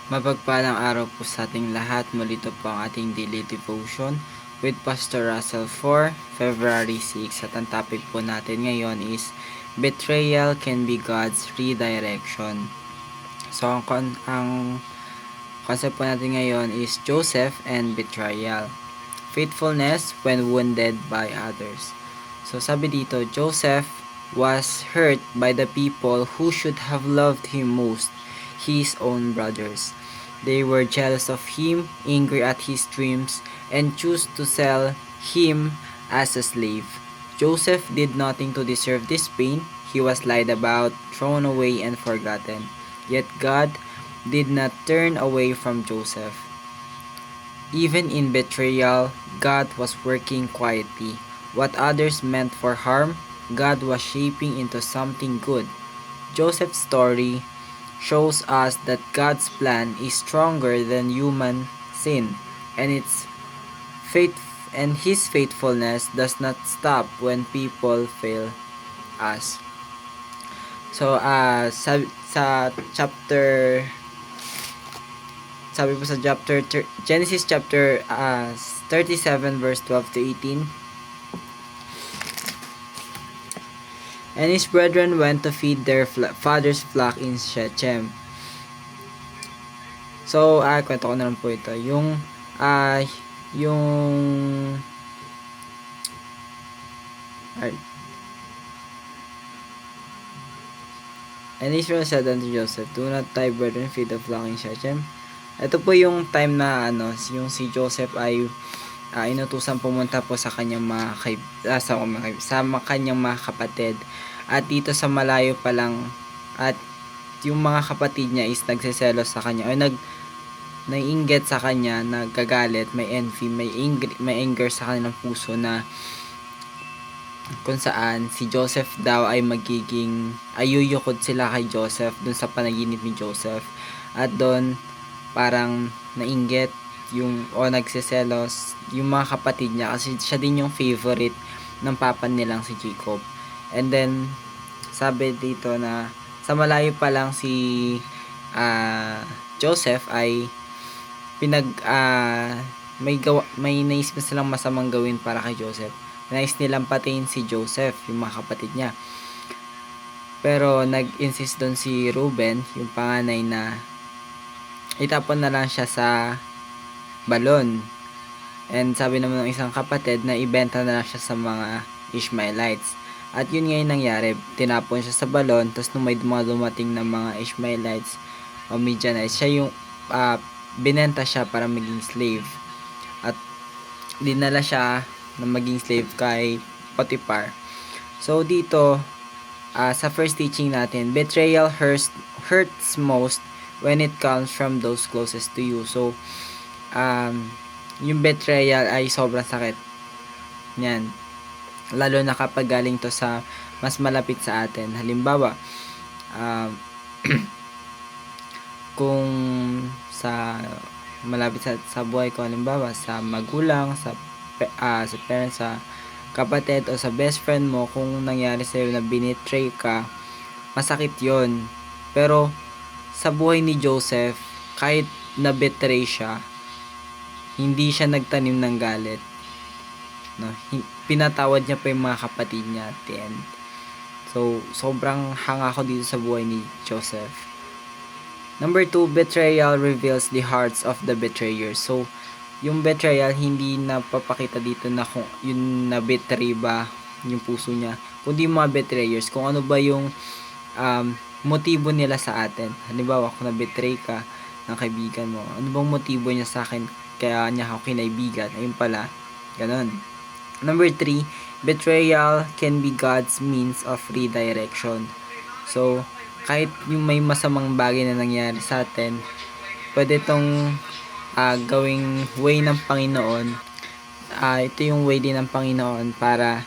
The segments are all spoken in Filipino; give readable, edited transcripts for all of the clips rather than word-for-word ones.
Mapagpalang araw po sa ating lahat. Muli ito po ang ating daily devotion with Pastor Russell for February 6. At ang topic po natin ngayon is Betrayal can be God's redirection. So ang concept po natin ngayon is Joseph and betrayal. Faithfulness when wounded by others. So sabi dito, Joseph was hurt by the people who should have loved him most, his own brothers. They were jealous of him, angry at his dreams, and chose to sell him as a slave. Joseph did nothing to deserve this pain. He was lied about, thrown away, and forgotten. Yet God did not turn away from Joseph. Even in betrayal, God was working quietly. What others meant for harm, God was shaping into something good. Joseph's story shows us that God's plan is stronger than human sin, and his faithfulness does not stop when people fail us. So sa chapter sabi po sa Genesis chapter 37 verse 12 to 18. And his brethren went to feed their father's flock in Shechem. So, kwento ko na lang po ito. Yung And Israel said unto Joseph, do not thy brethren feed the flock in Shechem? Ito po yung time na yung si Joseph ay inutusan pumunta po sa kanyang sa kanyang mga kapatid. At dito sa malayo pa lang, at yung mga kapatid niya is nagseselos sa kanya, o naiinggit sa kanya, nagagalit, may envy, may anger sa kanilang puso na kung saan si Joseph daw ay ayuyukod sila kay Joseph dun sa panaginip ni Joseph. At doon parang nainggit nagseselos yung mga kapatid niya kasi siya din yung favorite ng papa nilang si Jacob. And then sabi dito na sa malayo pa lang si Joseph ay may naisip silang masamang gawin para kay Joseph. Nais nilang patayin si Joseph, yung mga kapatid niya. Pero nag-insist doon si Reuben, yung panganay, na itapon na lang siya sa balon. And sabi naman ng isang kapatid na ibenta na lang siya sa mga Ishmaelites. At yun nga yung nangyari. Tinapon siya sa balon, tapos nung may mga dumating na mga Ishmaelites o Midianites, siya yung binenta siya para maging slave. At dinala siya na maging slave kay Potiphar. So dito sa first teaching natin, betrayal hurts most when it comes from those closest to you. So yung betrayal ay sobrang sakit niyan, lalo na kapag galing to sa mas malapit sa atin. Halimbawa, kung sa malapit sa buhay ko, halimbawa sa magulang, sa parents, sa kapatid, o sa best friend mo, kung nangyari sa'yo na binitray ka, masakit yon. Pero sa buhay ni Joseph, kahit na-betray siya, hindi siya nagtanim ng galit. Pinatawad niya pa yung mga kapatid niya at the end. So, sobrang hanga ko dito sa buhay ni Joseph. Number 2, betrayal reveals the hearts of the betrayer. So, yung betrayal, hindi napapakita dito na kung yung na-betray ba yung puso niya, kundi mga betrayers, kung ano ba yung motibo nila sa atin. Halimbawa, kung na-betray ka ng kaibigan mo, ano bang motibo niya sa akin kaya niya ako kinaibigan? Ayun pala, ganon. Number 3, betrayal can be God's means of redirection. So, kahit yung may masamang bagay na nangyari sa atin, pwede itong gawing way ng Panginoon. Ito yung way din ng Panginoon para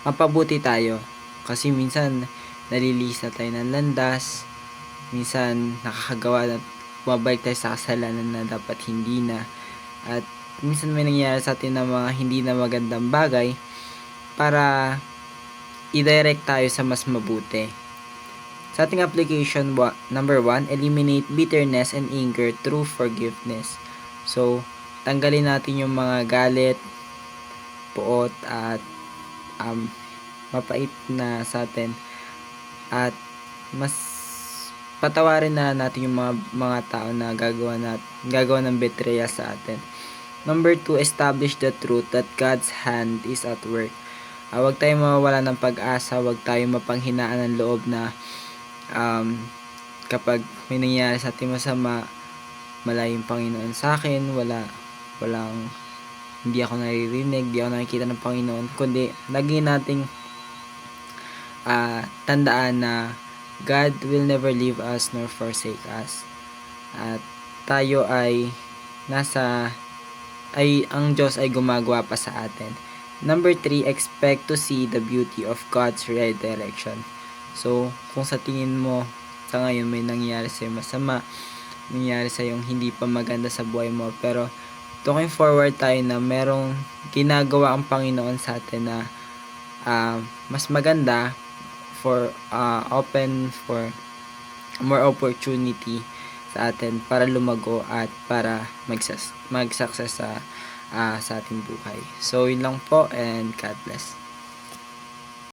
mapabuti tayo. Kasi minsan nalilisa tayo ng landas, minsan nakakagawa na bumabalik tayo sa kasalanan na dapat hindi na, at minsan may nangyayari sa atin na mga hindi na magandang bagay para i-direct tayo sa mas mabuti. Sa ating application, number 1, eliminate bitterness and anger through forgiveness. So, tanggalin natin yung mga galit, puot, at mapait na sa atin. At mas patawarin na natin yung mga tao na gagawa ng betrayal sa atin. Number 2, establish the truth that God's hand is at work. Huwag tayong mawawala ng pag-asa, huwag tayong mapanghinaan ng loob na kapag may nangyayari sa ating masama, malayong Panginoon sa akin, hindi ako naririnig, hindi ako nakikita ng Panginoon, kundi lagi nating tandaan na God will never leave us nor forsake us. At tayo ay ang Diyos ay gumagawa pa sa atin. Number 3, expect to see the beauty of God's redirection. So, kung sa tingin mo sa ngayon may nangyayari sa'yo masama, nangyayari sa'yo yung hindi pa maganda sa buhay mo, pero looking forward tayo na merong ginagawa ang Panginoon sa atin na mas maganda, open for more opportunity sa atin para lumago at para mag-success sa ating buhay. So, yun lang po, and God bless.